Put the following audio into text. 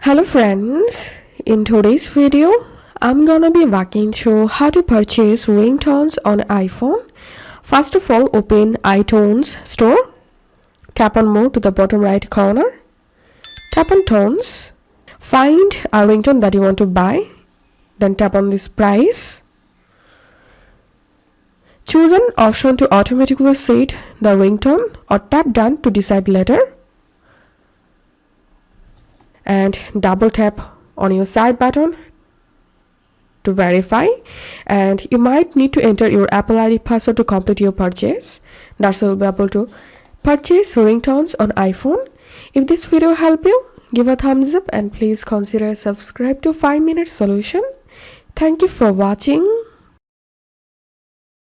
Hello friends, in today's video, I'm gonna be walking through how to purchase ringtones on iPhone. First of all, open iTunes store, tap on more to the bottom right corner, tap on tones, find a ringtone that you want to buy, then tap on this price. Choose an option to automatically set the ringtone or tap done to decide later. And double tap on your side button to verify, and you might need to enter your Apple ID password to complete your purchase. That's how you'll be able to purchase ringtones on iPhone. If this video helped you, give a thumbs up and please consider subscribe to 5 Minute Solution. Thank you for watching.